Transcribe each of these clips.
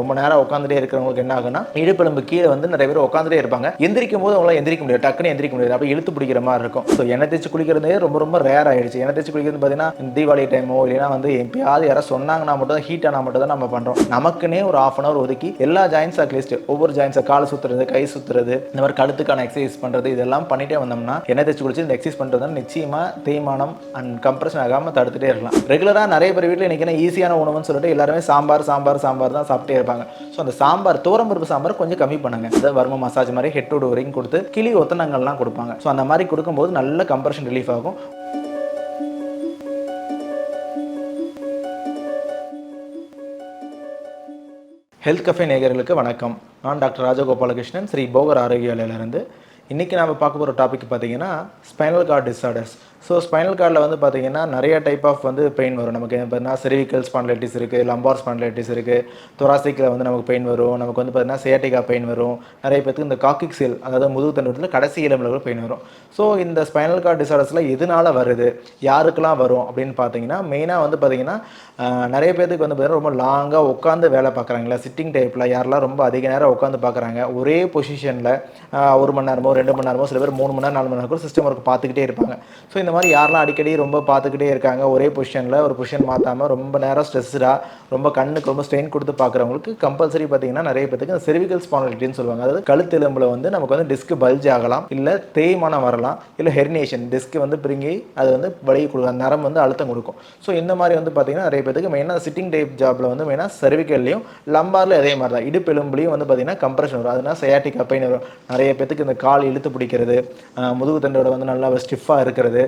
ரொம்ப நேரம் உட்காந்துட்டே இருக்கிறவங்களுக்கு என்ன ஆகுனா இடுப்பெலும்பு கீழே வந்து நிறைய பேர் உட்காந்துட்டே இருப்பாங்க. எந்திரிக்கும் போது அவங்களால எந்திரிக்க முடியாது, டக்குன்னு எந்திரிக்க முடியாது, அப்போ இழுத்து பிடிக்கிற மாதிரி இருக்கும். ஸோ எண்ணெய் தேய்ச்சி குளிக்கிறதே ரொம்ப ரொம்ப ரேர் ஆயிடுச்சு. எண்ணெய் தேய்ச்சி குளிக்கிறது பார்த்தீங்கன்னா தீபாவளி டைமோ இல்லைன்னா வந்து எப்பயாவது யாராவது சொன்னாங்கன்னா மட்டும் தான், ஹீட் ஆனால் மட்டும் தான் நம்ம பண்ணுறோம். நமக்குன்னே ஒரு ½ hour ஒதுக்கி எல்லா ஜாயின்ஸ் அட்லீஸ்ட் ஒவ்வொரு ஜாயின்ஸை கால் சுற்றுறது, கை சுற்றுறது, இந்த மாதிரி கழுத்துக்கான எக்ஸசைஸ் பண்ணுறது, இதெல்லாம் பண்ணிட்டே வந்தோம்னா எண்ணெய் தேய்ச்சி குளிச்சு இந்த எக்ஸசைஸ் பண்ணுறது நிச்சயமாக தேய்மானம் அண்ட் கம்ப்ரெஷன் ஆகாமல் தடுத்துட்டே இருக்கலாம். ரெகுலராக நிறைய பேர் வீட்டில் இன்றைக்கி ஈஸியான உணவுன்னு சொல்லிட்டு எல்லாருமே சாம்பார் சாம்பார் சாம்பார் தான் சாப்பிட்டே இருப்பாங்க. ஸோ அந்த சாம்பார் துவரம்பருப்பு சாம்பார் கொஞ்சம் கம்மி பண்ணுங்க. அதாவது வர்ம மசாஜ் மாதிரி ஹெட் டு வரைக்கும் கொடுத்து கிளி ஒத்தனங்கள்லாம் கொடுப்பாங்க. ஸோ அந்த மாதிரி கொடுக்கும்போது நல்ல கம்ப்ரெஷன் ரிலீஃப் ஆகும். ஹெல்த் கஃபே நேயர்களுக்கு வணக்கம். நான் டாக்டர் ராஜகோபாலகிருஷ்ணன், ஸ்ரீ போகர் ஆரோக்கியாலயிலிருந்து. இன்றைக்கி நம்ம பார்க்க போகிற டாபிக் பார்த்தீங்கன்னா spinal cord disorders. So spinal கார்டில் வந்து பார்த்தீங்கன்னா நிறைய டைப் ஆஃப் வந்து பெயின் வரும். நமக்கு பார்த்தீங்கன்னா செர்விக்கல் ஸ்பாண்டிலைட்டிஸ் இருக்குது, லம்பார் ஸ்பாண்டிலைட்டிஸ் இருக்குது, தொராசிக்கில் வந்து நமக்கு பெயின் வரும், நமக்கு வந்து பார்த்தீங்கன்னா சியாட்டிகா பெயின் வரும், நிறைய பேருக்கு இந்த காக்கிக்ஸில் அதாவது முதுகு தண்டுவடத்தில் கடைசி எலும்பில் கூட பெயின் வரும். ஸோ இந்த ஸ்பைனல் கார்டு டிஸார்டர்ஸில் எதனால் வருது, யாருக்கெல்லாம் வரும் அப்படின்னு பார்த்தீங்கன்னா மெயினாக வந்து பார்த்தீங்கன்னா நிறைய பேருக்கு வந்து பார்த்தீங்கன்னா ரொம்ப லாங்காக உட்காந்து வேலை பார்க்குறாங்களா, சிட்டிங் டைப்பில் யாரெல்லாம் ரொம்ப அதிக நேரம் உட்காந்து பார்க்குறாங்க, ஒரே பொசிஷனில் 1 மணி நேரமோ 2 மணி நேரமோ, சில பேர் 3 மணி நேரம் 4 மணி நேரம் கூட சிஸ்டம் ஒர்க் பார்த்துக்கிட்டே இருப்பாங்க. ஸோ இந்த மாதிரி யாரெல்லாம் அடிக்கடி ரொம்ப பார்த்துக்கிட்டே இருக்காங்க, ஒரே பொசிஷனில் ஒரு பொசிஷன் மாற்றாமல் ரொம்ப நேரம் ஸ்ட்ரெஸ்டாக ரொம்ப கண்ணுக்கு ரொம்ப ஸ்ட்ரெயின் கொடுத்து பார்க்குறவங்களுக்கு கம்பல்சரி பார்த்தீங்கன்னா நிறைய பேருக்கு செர்விக்கல் ஸ்பாண்டிலைட்டிஸ்னு சொல்லுவாங்க. அதாவது கழுத்தெலும்பில் வந்து நமக்கு வந்து டிஸ்க் பல்ஜ் ஆகலாம், இல்லை தேய்மானம் வரலாம், இல்லை ஹெர்னியேஷன் டிஸ்க் வந்து பிரிங்கி அது வந்து வலி கொடுக்கும், நரம் வந்து அழுத்தம் கொடுக்கும். ஸோ இந்த மாதிரி வந்து பார்த்தீங்கன்னா நிறைய பேருக்கு மெயினாக சிட்டிங் டைப் ஜாப்பில் வந்து மெயினாக செர்விக்கல்லையும் லம்பாரில் அதே மாதிரி தான் இடுப்பெலும்புலையும் வந்து பார்த்தீங்கன்னா கம்ப்ரெஷன் வரும். அதனால் சயாட்டிக் பெயின் வரும். நிறைய பேருக்கு இந்த கால் இழுத்து பிடிக்கிறது, முதுகு தண்டோட வந்து நல்லா ஸ்டிஃபாக இருக்கிறது,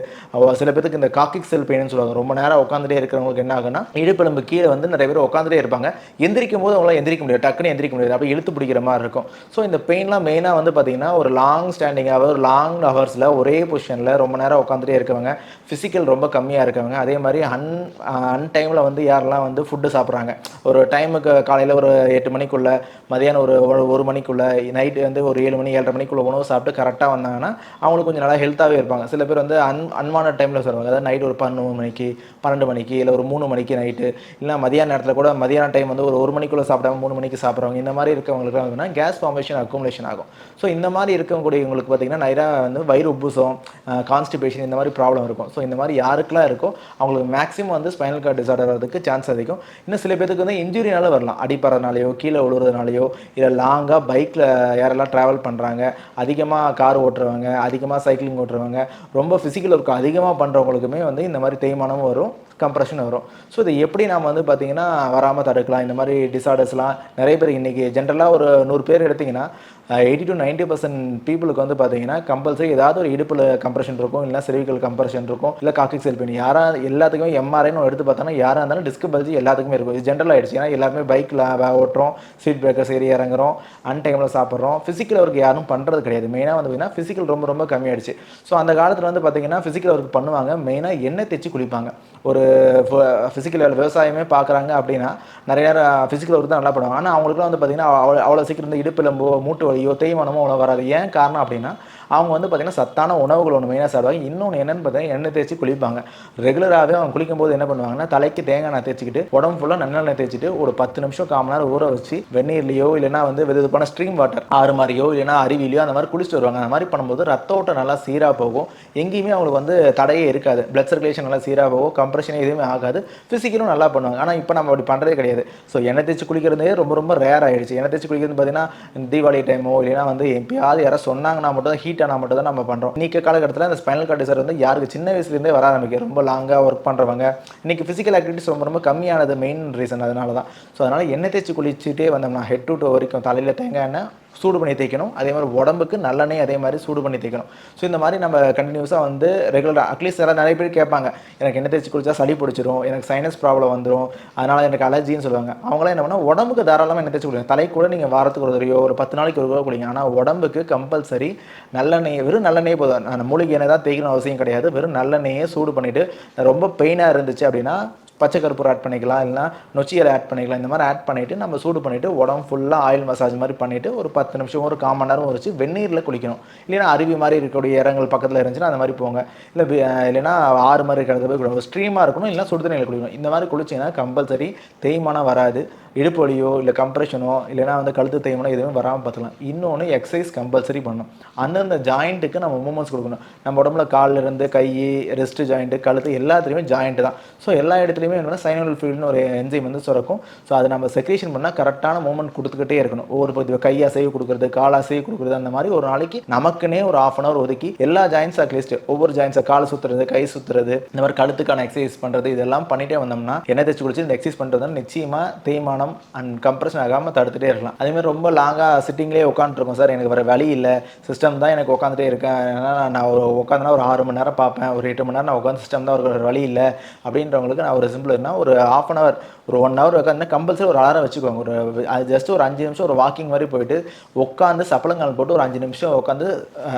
சில பேருக்கு இந்த காக்கிக் செல் பெயின்னு சொல்லுவாங்க. ரொம்ப நேரம் உட்காந்துட்டே இருக்கிறவங்களுக்கு என்ன ஆகுனா இடுப்பெலும்பு கீழே வந்து நிறைய பேர் உட்காந்துட்டே இருப்பாங்க. எந்திரிக்கும் போது அவங்களால எந்திரிக்க முடியாது, டக்குன்னு எந்திரிக்க முடியாது, அப்போ இழுத்து பிடிக்கிற மாதிரி இருக்கும். ஸோ இந்த பெயின்லாம் மெயினாக வந்து பார்த்தீங்கன்னா ஒரு லாங் ஸ்டாண்டிங்காக ஒரு லாங் ஹவர்ஸில் ஒரே பொசிஷனில் ரொம்ப நேரம் உட்காந்துட்டே இருக்கவங்க, ஃபிசிக்கல் ரொம்ப கம்மியாக இருக்கவங்க, அதே மாதிரி அன்டைமில் வந்து யாரெல்லாம் வந்து ஃபுட்டு சாப்பிட்றாங்க, ஒரு டைமுக்கு காலையில் ஒரு 8 மணிக்குள்ளே, மதியானம் ஒரு 1 மணிக்குள்ளே, நைட்டு வந்து ஒரு 7 மணி 7:30 மணிக்குள்ளே உணவு சாப்பிட்டு கரெக்டாக வந்தாங்கன்னா அவங்களுக்கு கொஞ்சம் நல்லா ஹெல்த்தாகவே இருப்பாங்க. சில பேர் வந்து அன்வான டைமில் சொல்லுவாங்க, அதாவது நைட்டு ஒரு 11 மணிக்கு 12 மணிக்கு இல்லை ஒரு 3 மணிக்கு நைட்டு, இல்லை மதியான நேரத்தில் கூட மதியான டைம் வந்து ஒரு 1 மணிக்குள்ளே சாப்பிடாம 3 மணிக்கு சாப்பிட்றவங்க, இந்த மாதிரி இருக்கவங்களுக்கு வந்து கேஸ் ஃபார்மேஷன் அக்குமுலேஷன் ஆகும். ஸோ இந்த மாதிரி இருக்கக்கூடியவங்களுக்கு பார்த்தீங்கன்னா நிறையா வந்து வயிறு உப்புசம், கான்ஸ்டிபேஷன் இந்த மாதிரி ப்ராப்ளம் இருக்கும். ஸோ இந்த மாதிரி யாருக்கெல்லாம் இருக்கோ அவங்களுக்கு மேக்ஸிமம் வந்து ஸ்பைனல் கார்டு டிஸார்டர் வரதுக்கு சான்ஸ் அதிகம். இன்னும் சில பேருக்கு வந்து இன்ஜுரினால வரலாம், அடிப்பறதுனாலையோ கீழே விழுறதுனாலையோ, இல்லை லாங்காக பைக்கில் யாரெல்லாம் ட்ராவல் பண்ணுறாங்க, அதிகமாக கார் ஓட்டுறவங்க, அதிகமாக சைக்கிளிங் ஓட்டுறவங்க, ரொம்ப ஃபிசிக்கல் ஒர்க் அதிகமாக பண்ணுறவங்களுக்குமே வந்து இந்த மாதிரி தேய்மானமும் வரும், கம்ப்ரெஷன் வரும். ஸோ இதை எப்படி நாம் வந்து பார்த்திங்கன்னா வராமல் தடுக்கலாம்? இந்த மாதிரி டிஸார்டர்ஸ்லாம் நிறைய பேர் இன்றைக்கி ஜென்ரலாக ஒரு 100 பேர் எடுத்திங்கன்னா 80 to 90% பீப்புளுக்கு வந்து பார்த்தீங்கன்னா கம்பல்சரி ஏதாவது ஒரு இடுப்பில் கம்ப்ரெஷன் இருக்கும், இல்லை செர்விக்கல் கம்ப்ரெஷன் இருக்கும், இல்லை காக்கிக் செல் பெயின். யாராக எல்லாத்துக்குமே எம்ஆர்ஐன்னு எடுத்து பார்த்தோன்னா யாராக இருந்தாலும் டிஸ்க் பல்ஜி எல்லாத்துக்குமே இருக்கும். இது ஜென்ரல் ஆகிடுச்சு. ஏன்னா எல்லாருமே பைக்கில் ஓட்டுறோம், ஸ்பீட் பிரேக்கர்ஸ் ஏறி இறங்குறோம், டைமில் சாப்பிட்றோம். ஃபிசிக்கல் ஒர்க் யாரும் பண்ணுறது கிடையாது. மெயினாக வந்து பார்த்தீங்கன்னா ஃபிசிக்கல் ரொம்ப ரொம்ப கம்மியாகிடுச்சு. ஸோ அந்த காலத்தில் வந்து பார்த்தீங்கன்னா ஃபிசிக்கல் ஒர்க் பண்ணுவாங்க, மெயினாக எண்ணெய் தேய்ச்சி குளிப்பாங்க. ஒரு ஃபிசிக்கல் விவசாயமே பார்க்குறாங்க அப்படின்னா நிறைய நேரம் ஃபிசிக்கல் ஒர்க் தான் நல்லா பண்ணுவாங்க. ஆனால் அவங்களுக்குலாம் வந்து பார்த்தீங்கன்னா அவ்வளோ சீக்கிரம் இந்த இடுப்பிலம்போ மூட்டு வலியோ தேய்மானமோ அவ்வளோ வராது. ஏன் காரணம் அப்படின்னா அவங்க வந்து பார்த்திங்கன்னா சத்தான உணவுகள் ஒன்று மெயினாக சாப்பிடுவாங்க. இன்னொன்று என்னென்னு பார்த்தீங்கன்னா எண்ணெய் தேய்ச்சி குளிப்பாங்க. ரெகுலராகவே அவங்க குளிக்கும்போது என்ன பண்ணுவாங்கன்னா தலைக்கு தேங்காய் எண்ணெய் தேய்ச்சிக்கிட்டு உடம்பு ஃபுல்லாக நல்லெண்ணெய் தேய்ச்சிட்டு ஒரு 10 நிமிஷம் 1/4 மணி நேரம் ஊற வச்சு வெந்நீர்லையோ இல்லைனா வந்து வெதுப்பான ஸ்ட்ரீம் வாட்டர் ஆறு மாதிரியோ இல்லைனா அருவிலையோ அந்த மாதிரி குளிச்சுட்டு வருவாங்க. அந்த மாதிரி பண்ணும்போது ரத்த ஓட்டம் நல்லா சீராக போகும், எங்கேயுமே அவங்களுக்கு வந்து தடையே இருக்காது, பிளட் சர்க்குலேஷன் நல்லா சீராக போகும், கம்ப்ரெஷன் எதுவுமே ஆகாது, ஃபிசிக்கலும் நல்லா பண்ணுவாங்க. ஆனால் இப்போ நம்ம அப்படி பண்ணுறதே கிடையாது. ஸோ எண்ணெய் தேய்ச்சி குளிக்கிறதே ரொம்ப ரொம்ப ரேர் ஆகிடுச்சு. எண்ணெய் தேய்ச்சி குளிக்கிறது பார்த்தீங்கன்னா தீபாவளி டைமோ இல்லைனா வந்து எப்பயாவது யாராவது சொன்னாங்கன்னா மட்டும் தான், ஹீட் ஆனால் மட்டும் தான் நம்ம பண்ணுறோம். இன்றைக்கி காலகட்டத்தில் இந்த ஸ்பைனல் கார்டு டிஸார்டர் வந்து யாருக்கு சின்ன வயசுலேருந்தே வர ஆரம்பிக்கும். ரொம்ப லாங்காக ஒர்க் பண்ணுறவங்க, இன்றைக்கி ஃபிசிக்கல் ஆக்டிவிட்டிஸ் ரொம்ப ரொம்ப கம்மியானது மெயின் ரீசன் அதனால தான். ஸோ அதனால் எண்ணெய் தேய்ச்சி குளிச்சுட்டே வந்தோம்னா ஹெட் டு டோ வரைக்கும் தலையில் தேங்காய் எண்ணெய் சூடு பண்ணி தேய்க்கணும், அதே மாதிரி உடம்புக்கு நல்லெண்ணெய் அதே மாதிரி சூடு பண்ணி தேய்க்கணும். ஸோ இந்த மாதிரி நம்ம கண்டினியூஸாக வந்து ரெகுலராக அட்லீஸ்ட் நிறைய பேர் கேட்பாங்க, எனக்கு எண்ணெய் தேய்ச்சி குளிச்சா சளி பிடிச்சிரும், எனக்கு சைனஸ் ப்ராப்ளம் வந்துடும், அதனால் எனக்கு அலர்ஜின்னு சொல்லுவாங்க. அவங்களாம் என்ன பண்ணால் உடம்புக்கு தாராளமாக எண்ணெய் தேய்ச்சி குளிங்க. தலை கூட நீங்கள் வாரத்துக்கு ஒரு தடவையோ ஒரு 10 நாளைக்கு ஒரு குளிங்க. ஆனால் உடம்புக்கு கம்பல்சரி நல்லெண்ணெய், வெறும் நல்லெண்ணெயே போதும். அந்த மூலிகை எண்ணெய் தான் தேய்க்கணும் அவசியம் கிடையாது. வெறும் நல்லெண்ணெயே சூடு பண்ணிவிட்டு ரொம்ப பெயினாக இருந்துச்சு அப்படின்னா பச்சை கற்பூரம் ஆட் பண்ணிக்கலாம், இல்லைனா நொச்சியலை ஆட் பண்ணிக்கலாம். இந்த மாதிரி ஆட் பண்ணிவிட்டு நம்ம சூடு பண்ணிவிட்டு உடம்பு ஃபுல்லாக ஆயில் மசாஜ் மாதிரி பண்ணிவிட்டு ஒரு 10 நிமிஷம் ஒரு 1/4 மணி நேரம் வச்சு வெந்நீரில் குளிக்கணும். இல்லைனா அருவி மாதிரி இருக்கக்கூடிய இடங்கள் பக்கத்தில் இருந்துச்சுன்னா அந்த மாதிரி போங்க, இல்லைனா ஆறு மாதிரி இருக்கிறது போய் குளிக்கணும். ஸ்ட்ரீமாக இருக்கணும், இல்லைனா சுடுதண்ணியில் குளிக்கணும். இந்த மாதிரி குளிச்சிங்கன்னா கம்பல்சரி தேய்மானம் வராது. இடுப்பு வலியோ இல்லை கம்ப்ரெஷனோ இல்லைனா வந்து கழுத்து தேய்மானோ எதுவுமே வராமல் பார்த்துக்கலாம். இன்னொன்று எக்ஸசைஸ் கம்பல்சரி பண்ணணும். அந்தந்த ஜாயிண்ட்டுக்கு நம்ம மூமெண்ட்ஸ் கொடுக்கணும். நம்ம உடம்புல கால்ல இருந்து கை, ரெஸ்ட் ஜாயிண்ட்டு, கழுத்து எல்லாத்துலேயுமே ஜாயிண்ட் தான். ஸோ எல்லா இடத்துலையுமே என்னன்னா சைனோவியல் ஃப்ளூயிட்னு ஒரு என்சைம் வந்து சுரக்கும். ஸோ அதை நம்ம செக்ரீஷன் பண்ணால் கரெக்டான மூமெண்ட் கொடுத்துக்கிட்டே இருக்கணும். ஒவ்வொரு கை அசைவு கொடுக்குறது, கால் அசைவு கொடுக்குறது, அந்த மாதிரி ஒரு நாளைக்கு நமக்குன்னே ஒரு 1/2 அன் ஹவர் ஒதுக்கி எல்லா ஜாயின்ஸ் அட்லீஸ்ட் ஒவ்வொரு ஜாயின்ஸை கால் சுற்றுறது, கை சுற்றுறது, இந்த மாதிரி கழுத்துக்கான எக்ஸசைஸ் பண்ணுறது, இதெல்லாம் பண்ணிட்டே வந்தோம்னா எண்ணெய் தேய்ச்சி குளிச்சு இந்த எக்ஸசைஸ் பண்ணுறது நிச்சயமாக தேய்மானம் அண்ட் கம்ப்ரெஷன் ஆகாமல் தடுத்துட்டே இருக்கலாம். அதேமாதிரி ரொம்ப லாங்காக சிட்டிங்லேயே உட்காந்துருக்கோம் சார், எனக்கு வேறு வழி இல்லை, சிஸ்டம் தான் எனக்கு உட்காந்துட்டே இருக்கேன், நான் உட்காந்துனா ஒரு 6 மணி நேரம் பார்ப்பேன், ஒரு 8 மணி நேரம் நான் உட்காந்து சிஸ்டம் தான் ஒரு வழி இல்லை அப்படின்றவங்களுக்கு நான் ஒரு சிம்பிள்னா ஒரு 1/2 அன் ஹவர் ஒரு 1 ஹவர் உட்காந்து கம்பல்சரி ஒரு அலாரம் வச்சுக்கோங்க. அது ஜஸ்ட் ஒரு 5 நிமிஷம் ஒரு வாக்கிங் மாதிரி போயிட்டு உட்காந்து சப்பளங்கால் போட்டு ஒரு 5 நிமிஷம் உட்காந்து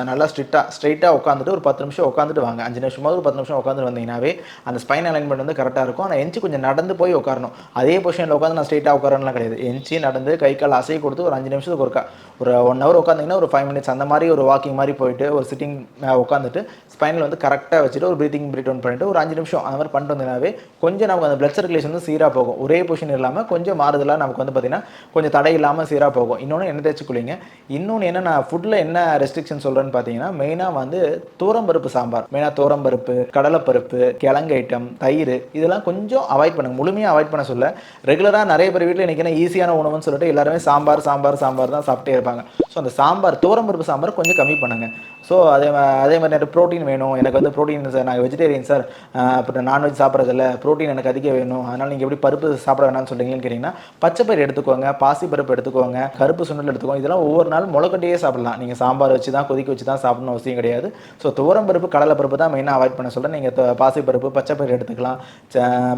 நல்லா ஸ்ட்ரைட்டாக உட்காந்துட்டு ஒரு 10 நிமிஷம் உட்காந்துட்டு வாங்க. 5 நிமிஷமாவது ஒரு 10 நிமிஷம் உட்காந்து வந்தீங்கன்னாவே அந்த ஸ்பைன் அலைன்மெண்ட் வந்து கரெக்டாக இருக்கும். ஆனால் எஞ்சி கொஞ்சம் நடந்து போய் உட்காரணும். அதே பொசிஷனில் உட்காந்து நான் ஸ்ட்ரைட்டாக உட்காரலாம் கிடையாது. எஞ்சி நடந்து கை கால் அசை கொடுத்து ஒரு 5 நிமிஷத்துக்கு ஒரு 1 ஹவர் உட்காந்திங்கன்னா ஒரு 5 மினிட்ஸ் அந்த மாதிரி ஒரு வாக்கிங் மாதிரி போயிட்டு ஒரு சிட்டிங் உட்காந்துட்டு ஸ்பைனில் வந்து கரெக்டாக வச்சுட்டு ஒரு ப்ரீத்திங் பிரீத் ஒன் பண்ணிட்டு ஒரு 5 நிமிஷம் அந்த மாதிரி பண்ணிட்டு வந்தீங்கன்னாவே கொஞ்சம் நமக்கு அந்த பிளட் சர்க்குலேஷன் வந்து சீராக போகும். ஒரே பொசிஷன் இல்லாமல் கொஞ்சம் மாறுதலாக நமக்கு வந்து பார்த்திங்கன்னா கொஞ்சம் தடை இல்லாமல் சீராக போகும். இன்னொன்று எண்ணெய் தேய்ச்சி குளிங்க. இன்னொன்று என்ன, நான் ஃபுட்டில் என்ன ரெஸ்ட்ரிக்ஷன் சொல்கிறேன்னு பார்த்தீங்கன்னா மெயினாக வந்து தூரம்பருப்பு சாம்பார், மெயினாக தூரம்பருப்பு, கடலைப்பருப்பு, கிழங்கு ஐட்டம், தயிர், இதெல்லாம் கொஞ்சம் அவாய்ட் பண்ணுங்கள். முழுமையாக அவாய்ட் பண்ண சொல்ல. ரெகுலராக நிறைய பேர் வீட்டில் இன்றைக்கி ஈஸியான உணவுன்னு சொல்லிட்டு எல்லாருமே சாம்பார் தான் சாப்பிட்டே இருப்பாங்க. ஸோ அந்த தூரம்பருப்பு சாம்பார் கொஞ்சம் கம்மி பண்ணுங்கள். ஸோ அதே மாதிரி எனக்கு ப்ரோட்டீன் வேணும், எனக்கு வந்து ப்ரோட்டீன் சார், நான் வெஜிடேரியன் சார், அப்புறம் நான்வெஜ் சாப்பிட்றதில்ல, ப்ரோட்டீன் எனக்கு அதிகம் வேணும், அதனால் நீங்கள் எப்படி பருப்பு சாப்பிட வேணாம்னு சொல்கிறீங்கன்னு கேட்டிங்கன்னா பச்சைப்பயிறு எடுத்துக்கோங்க, பாசி பருப்பு எடுத்துக்கோங்க, கருப்பு சுண்டல் எடுத்துக்கோங்க. இதெல்லாம் ஒவ்வொரு நாள் முளைக்கட்டியே சாப்பிடலாம். நீங்கள் சாம்பார் வச்சு தான் கொதிக்க வச்சு தான் சாப்பிடணும் அவசியம் கிடையாது. ஸோ துவரம்பருப்பு, கடலைப்பருப்பு தான் மெயினாக அவாய்ட் பண்ண சொல்கிறேன். நீங்கள் பாசிப்பருப்பு, பச்சைப்பயிறு எடுத்துக்கலாம்,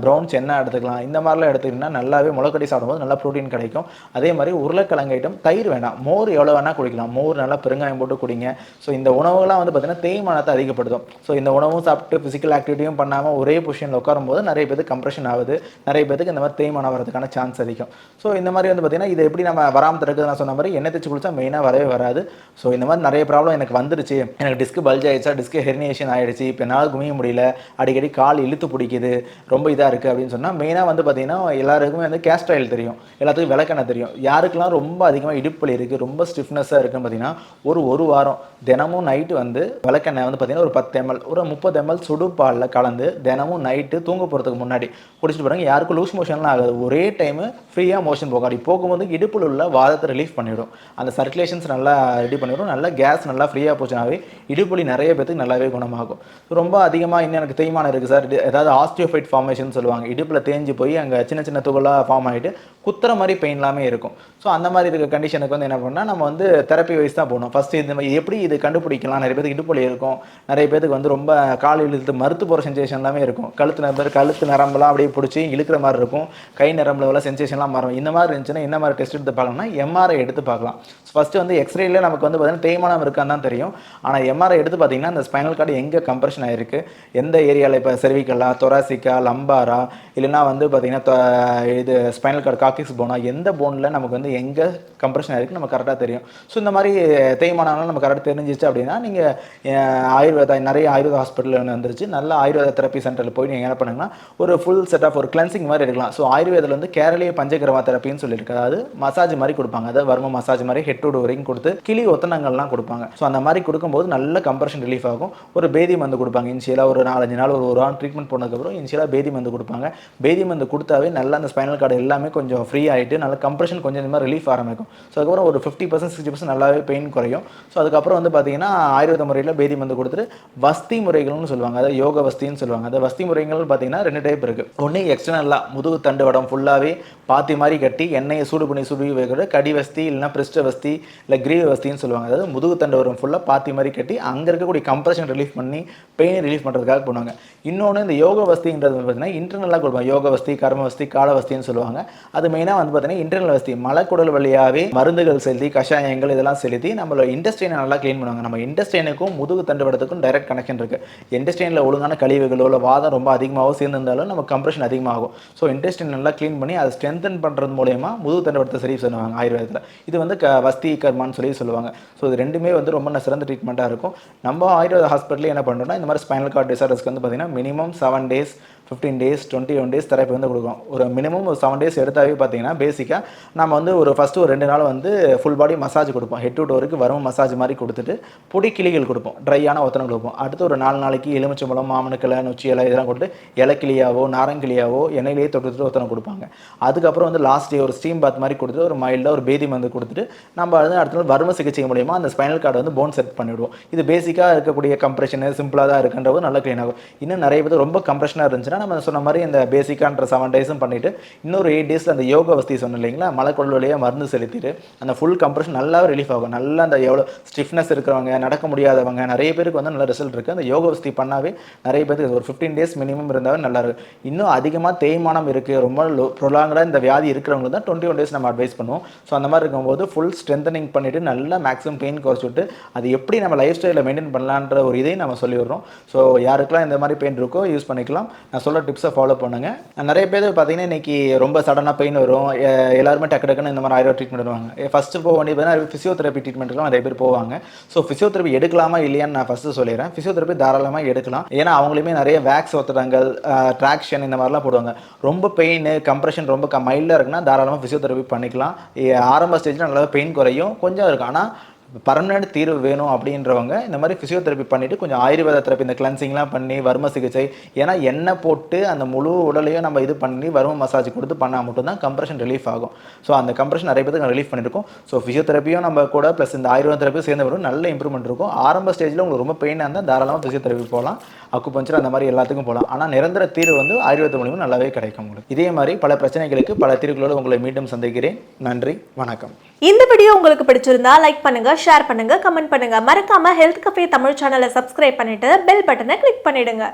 ப்ரௌன் சென்னா எடுத்துக்கலாம். இந்த மாதிரிலாம் எடுத்துக்கிட்டிங்கன்னா நல்லாவே முளைக்கட்டி சாப்பிடும்போது நல்லா ப்ரோட்டீன் கிடைக்கும். அதே மாதிரி உருளைக்கிழங்கு ஐட்டம், தயிர் வேணாம், மோர் எவ்வளோ வேணால் குடிக்கலாம். மோர் நல்லா பெருங்காயம் போட்டு குடிங்க. ஸோ இந்த உணவுகள்லாம் வந்து பார்த்திங்கன்னா தேய்மானத்தை அதிகப்படுத்தும். ஸோ இந்த உணவும் சாப்பிட்டு ஃபிசிக்கல் ஆக்டிவிட்டியும் பண்ணாமல் ஒரே பொசிஷனில் உட்காரும்போது நிறைய பேருக்கு கம்ப்ரெஷன் ஆகுது, நிறைய பேருக்கு இந்த மாதிரி தேய்மானம் வரதுக்கான சான்ஸ் அதிகம். ஸோ இந்த மாதிரி வந்து பார்த்திங்கன்னா இதை எப்படி நம்ம வராமல் தடுக்குது, நான் சொன்ன மாதிரி எண்ணெய் தேய்ச்சி குளிச்சா மெயினாக வரவே வராது. ஸோ இந்த மாதிரி நிறைய ப்ராப்ளம் எனக்கு வந்துருச்சு, எனக்கு டிஸ்க் பல்ஜ் ஆகிடுச்சா, டிஸ்க் ஹெர்னியேஷன் ஆகிடுச்சு, இப்போ என்னால் குமிய முடியல, அடிக்கடி கால் இழுத்து பிடிக்குது, ரொம்ப இதாக இருக்குது அப்படின்னு சொன்னால் மெயினாக வந்து பார்த்திங்கன்னா எல்லாருக்குமே வந்து கேஸ்டர் ஆயில் தெரியும், எல்லாத்துக்கும் விளக்கெண்ணெய் தெரியும். யாருக்கெல்லாம் ரொம்ப அதிகமாக இடுப்பு இருக்குது, ரொம்ப ஸ்டிஃப்னஸாக இருக்குன்னு பார்த்தீங்கன்னா ஒரு வாரம் தினமும் நைட்டு வந்து விளக்கெண்ணெய் வந்து பார்த்திங்கன்னா ஒரு 10 ml ஒரு 30 ml சுடுபாலில் கலந்து தினமும் நைட்டு தூங்க போகிறதுக்கு முன்னாடி குடிச்சிட்டு போகிறாங்க. யாருக்கும் லூஸ் மோஷன்லாம் ஆகாது, ஒரே டைமு ஃப்ரீயாக மோஷன் போகும். அப்படி போகும்போது இடுப்பில் உள்ள வாதத்தை ரிலீஃப் பண்ணிவிடும், அந்த சர்க்குலேஷன்ஸ் நல்லா ரெடி பண்ணிவிடும், நல்லா கேஸ் நல்லா ஃப்ரீயாக போச்சுனாவே இடுப்புலி நிறைய பேருக்கு நல்லாவே குணமாகும். ரொம்ப அதிகமாக இன்னும் எனக்கு தேய்மானம் இருக்குது சார், ஏதாவது ஆஸ்டியோஃபைட் ஃபார்மேஷன் சொல்லுவாங்க, இடுப்பில் தேஞ்சு போய் அங்கே சின்ன சின்ன துகளாக ஃபார்ம் ஆகிட்டு குத்துற மாதிரி பெயின் எல்லாமே இருக்கும். ஸோ அந்த மாதிரி இருக்க கண்டிஷனுக்கு வந்து என்ன பண்ணால் நம்ம வந்து தெரப்பி வைஸ் தான் போகணும். ஃபஸ்ட்டு இந்த மாதிரி எப்படி இது கண்டுபிடிக்கலாம், நிறைய பேருக்கு இடுப்புலி இருக்கும், நிறைய பேருக்கு வந்து ரொம்ப கால் இழுத்து மறுத்து போகிற சென்சேஷன் எல்லாமே இருக்கும், கழுத்து நரம்பெல்லாம் அப்படியே பிடிச்சி இழுக்கிற மாதிரி இருக்கும், கை நரம்புல உள்ள சென்சேஷன்லாம் மாறும். இந்த மாதிரி இருந்துச்சுன்னா என்ன மாதிரி டெஸ்ட் எடுத்து பார்க்கலாம்னா எம்ஆர்ஐ எடுத்து பார்க்கலாம். ஃபஸ்ட்டு வந்து எக்ஸ்ரேல நமக்கு வந்து பார்த்தீங்கன்னா தேய்மானம் இருக்கான்னு தான் தெரியும். ஆனால் எம்ஆர்ஐ எடுத்து பார்த்தீங்கன்னா அந்த ஸ்பைனல் கார்டு எங்கே கம்ப்ரெஷன் ஆகிருக்கு, எந்த ஏரியாவில், இப்போ செர்விக்கலா, தொராசிக்கா, லம்பாரா, இல்லைனா வந்து பார்த்திங்கன்னா இது ஸ்பைனல் கார்டு காக்கிஸ் போனா, எந்த போனில் நமக்கு வந்து எங்கே கம்ப்ரெஷன் ஆகிருக்கு நம்ம கரெக்டாக தெரியும். ஸோ இந்த மாதிரி தேய்மானம்லாம் நம்ம கரெக்டாக தெரிஞ்சிச்சு அப்படின்னா நீங்கள் நிறைய ஆயுர்வேத ஹாஸ்பிட்டல் வந்துருச்சு, நல்ல ஆயுர்வேத தெரப்பி சென்டரில் போய் நீங்கள் என்ன பண்ணுங்கன்னா ஒரு ஃபுல் செட் ஆஃப் ஒரு கிளென்சிங் மாதிரி எடுக்கலாம். ஸோ ஆயுர்வேதில் வந்து கேரளிய பஞ்சகிரமா தெரப்பின்னு சொல்லியிருக்கு, அதாவது மசாஜ் மாதிரி கொடுப்பாங்க, அதாவது வர்ம மசாஜ் மாதிரி ஹெட் டு வரைக்கும் கொடுத்து கிளி ஒத்தனங்கள்லாம் கொடுப்பாங்க. ஸோ அந்த மாதிரி கொடுக்கும்போது நல்ல கம்ப்ரெஷன் ரிலீஃப் ஆகும். ஒரு பேதி மருந்து கொடுப்பாங்க இனிஷியலாக, ஒரு 4-5 நாள் ஒரு வாரம் ட்ரீட்மெண்ட் போனதுக்கப்புறம் இனிஷியலாக பேதி மருந்து கொடுப்பாங்க. பேதி மருந்து கொடுத்தாவே நல்லா அந்த ஸ்பைனல் கார்டு எல்லாமே கொஞ்சம் ஃப்ரீ ஆகிட்டு நல்ல கம்ப்ரெஷன் கொஞ்சம் இந்த மாதிரி ரிலீஃப் ஆரம்பிக்கும். ஸோ அதுக்கப்புறம் ஒரு 50% 60% நல்லாவே பெயின் குறையும். ஸோ அதுக்கப்புறம் வந்து பார்த்தீங்கன்னா ஆயுர்வேத முறையில் பேதி மருந்து கொடுத்துட்டு வஸ்தி முறைகள்னு சொல்லுவாங்க, அதாவது யோக வஸ்தின்னு சொல்லுவாங்க. அந்த வஸ்தி முறைகள் பார்த்தீங்கன்னா 2 டைப் இருக்குது. ஒன்று எக்ஸ்டர்னலாக முதுகு தண்டு வடம் ஃபுல்லாகவே பாத்தி மாதிரி கட்டி எண்ணெயை சூடு பண்ணி வைக்கிற கடி வஸ்தி, இல்லைனா பிரிஸ்ட வஸ்தி, இல்லை கிரீவ வஸ்தின்னு சொல்லுவாங்க. அதாவது முதுகு தண்டு வடம் ஃபுல்லாக பாத்தி மாதிரி கட்டி அங்கே இருக்கக்கூடிய கம்ப்ரெஷன் ரிலீஃப் பண்ணி பெயின் ரிலீஃப் பண்ணுறதுக்காக பண்ணுவாங்க. இன்னொன்று இந்த யோக வஸ்தின்றது பார்த்தீங்கன்னா இன்டர்னலாக கொடுப்பாங்க, யோக வஸ்தி, கர்ம வஸ்தி, கால வஸ்தின்னு சொல்லுவாங்க. அது மெயினாக வந்து பார்த்தீங்கன்னா இன்டர்னல் வஸ்தி, மலைக்குடல் வழியாகவே மருந்துகள் செலுத்தி கஷாயங்கள் இதெல்லாம் செலுத்தி நம்மளோட இன்டெஸ்டைனை நல்லா க்ளீன் பண்ணுவாங்க. நம்ம இன்டெஸ்டைனுக்கும் முதுகு தண்டு வடத்துக்கும் டைரக்ட் கனெக்ஷன் இருக்குது. இன்டெஸ்டைனில் ஒழுங்கான கழிவுகளோ இல்லை வாதம் ரொம்ப அதிகமாகவோ சேர்ந்திருந்தாலும் நம்ம கம்ப்ரெஷன் அதிகமாகும். ஸோ இன்டெஸ்டைன் நல்லா க்ளீன் பண்ணி அதை ஸ்ட்ரென்தன் பண்ணுறது மூலயமா முதுகு தண்டு வடத்தை சரி பண்ணுவாங்க ஆயுர்வேதத்தில். இது வந்து வஸ்தி கர்மான்னு சொல்லுவாங்க. ஸோ இது ரெண்டுமே வந்து ரொம்ப சிறந்த ட்ரீட்மெண்ட்டாக இருக்கும். நம்ம ஆயுர்வேத ஹாஸ்பிட்டலில் என்ன பண்ணுறோம்னா இந்த மாதிரி ஸ்பைனல் கார்டு டிசார்டர்ஸ்க்கு வந்து பார்த்திங்கன்னா minimum 7 days 15 days 21 days therapy வந்து கொடுக்கும். ஒரு மினிமம் ஒரு 7 டேஸ் எடுத்தாவே பார்த்தீங்கன்னா பேசிக்காக நம்ம வந்து ஃபஸ்ட்டு ஒரு 2 நாள் வந்து ஃபுல் பாடி மசாஜ் கொடுப்போம். ஹெட் டு டோருக்கு வரும் மசாஜ் மாதிரி கொடுத்துட்டு பொடி கிளிகள் கொடுப்போம், ட்ரையான ஒத்தனை கொடுப்போம். அடுத்து ஒரு 4 நாளைக்கு எலுமிச்சம்பழம், மாமணக்கிழை, நொச்சி இலை இதெல்லாம் கொடுத்து இலக்கிளியாவோ நாரங்கிளியாவோ எண்ணெயிலேயே தொட்டு ஒத்தனை கொடுப்பாங்க. அதுக்கப்புறம் வந்து லாஸ்ட் டே ஒரு ஸ்டீம் பாத் மாதிரி கொடுத்துட்டு ஒரு மைல்டாக ஒரு பேதி மருந்து கொடுத்துட்டு நம்ம வந்து அடுத்த நாள் வரும சிகிச்சை மூலியமாக அந்த ஸ்பைனல் கார்டு வந்து போன் செட் பண்ணிவிடுவோம். இது பேசிக்காக இருக்கக்கூடிய கம்ப்ரெஷன் சிம்பிளாக தான் இருக்குன்றது நல்லா க்ளீன் ஆகும். இன்னும் நிறைய பேர் ரொம்ப கம்ப்ரெஷனாக இருந்துச்சுன்னா நம்ம சொன்ன மாதிரி இந்த பேசிக்கான்ற 7 டேஸும் பண்ணிவிட்டு இன்னொரு 8 டேஸில் அந்த யோக வசதி சொன்ன இல்லைங்களா, மலைக்குடல் வழியாக மருந்து செலுத்திட்டு அந்த ஃபுல் கம்ப்ரெஷன் நல்லாவே ரிலீஃப் ஆகும். நல்லா அந்த எவ்வளோ ஸ்டிஃப்னஸ் இருக்கிறவங்க, நடக்க முடியாதவங்க நிறைய பேருக்கு வந்து நல்ல ரிசல்ட் இருக்குது. அந்த யோக வசதி பண்ணாவே நிறைய பேருக்கு ஒரு 15 டேஸ் மினிமம் இருந்தாவே நல்லா இருக்கும். இன்னும் அதிகமாக தேய்மானம் இருக்குது, ரொம்ப ப்ரொலாங்கடாக இந்த வியாதி இருக்கிறவங்களுக்கு தான் 21 டேஸ் நம்ம அட்வைஸ் பண்ணுவோம். ஸோ அந்த மாதிரி இருக்கும்போது ஃபுல் ஸ்ட்ரென்தனிங் பண்ணிவிட்டு நல்லா மேக்ஸிமம் பெயின் குறைச்சி விட்டு அது எப்படி நம்ம லைஃப் ஸ்டைலில் மெயின்டைன் பண்ணலான்ற ஒரு இதையும் நம்ம சொல்லிடுறோம். ஸோ யாருக்கெல்லாம் இந்த மாதிரி பெயின் இருக்கோ யூஸ் பண்ணிக்கலாம். நான் சொல்கிற டிப்ஸை ஃபாலோ பண்ணுங்கள். நிறைய பேர் பார்த்தீங்கன்னா இன்றைக்கி ரொம்ப சடனாக பெயின் வரும், எல்லாருமே டக்குன்னு இந்த மாதிரி ஆயுர்வேத ட்ரீட்மெண்ட் வருவாங்க. ஃபஸ்ட்டு போக வேண்டியது பார்த்தீங்கன்னா ஃபிசியோதெரப்பி ட்ரீட்மெண்ட்டுலாம் நிறைய பேர் போவாங்க. ஸோ ஃபிசியோதெரப்பி எடுக்கலாமா இல்லையான்னு நான் ஃபஸ்ட்டு சொல்லிடுறேன். ஃபிசியோதெரப்பி தாராளமாக எடுக்கலாம். ஏன்னா அவங்களுமே நிறைய வேக்ஸ் ஒத்தடங்கள், ட்ராக்ஷன் இந்த மாதிரிலாம் போடுவாங்க. ரொம்ப பெயின் கம்ப்ரெஷன் ரொம்ப மைல்டாக இருக்குன்னா தாராளமாக ஃபிசியோதெரப்பி பண்ணிக்கலாம். ஆரம்ப ஸ்டேஜில் நல்லா பெயின் குறையும் கொஞ்சம் இருக்கும். ஆனால் பர்மனெண்ட் தீர்வு வேணும் அப்படின்றவங்க இந்த மாதிரி ஃபிசியோதெரப்பி பண்ணிவிட்டு கொஞ்சம் ஆயுர்வேத தெரப்பி இந்த கிளென்சிங்லாம் பண்ணி வரும சிகிச்சை, ஏன்னா எண்ணெய் போட்டு அந்த முழு உடலையும் நம்ம இது பண்ணி வரும மசாஜ் கொடுத்து பண்ணால் மட்டும்தான் கம்ப்ரெஷன் ரிலீஃப் ஆகும். ஸோ அந்த கம்ப்ரெஷன் நிறைய பேருக்கு ரிலீஃப் பண்ணியிருக்கோம். ஸோ ஃபிசியோதெரப்பியும் நம்ம கூட ப்ளஸ் இந்த ஆயுர்வேத தெரப்பியும் சேர்ந்து வரும், நல்ல இம்ப்ரூவ்மெண்ட் இருக்கும். ஆரம்ப ஸ்டேஜில் உங்களுக்கு ரொம்ப பெயினாக இருந்தால் தாராளமாக ஃபிசியோதெரப்பி போகலாம், அக்குபஞ்சர் அந்த மாதிரி எல்லாத்துக்கும் போகலாம். ஆனால் நிரந்தர தீர்வு வந்து ஆயுர்வேத மூலியமாக நல்லாவே கிடைக்கும் உங்களுக்கு. இதே மாதிரி பல பிரச்சனைகளுக்கு பல தீர்வுகளோடு உங்களை மீண்டும் சந்திக்கிறேன். நன்றி, வணக்கம். இந்த வீடியோ உங்களுக்கு பிடிச்சிருந்தா லைக் பண்ணுங்க, ஷேர் பண்ணுங்க, கமெண்ட் பண்ணுங்க. மறக்காம ஹெல்த் கஃபே தமிழ் சேனலை சப்ஸ்கிரைப் பண்ணிட்டு பெல் பட்டனை கிளிக் பண்ணிடுங்க.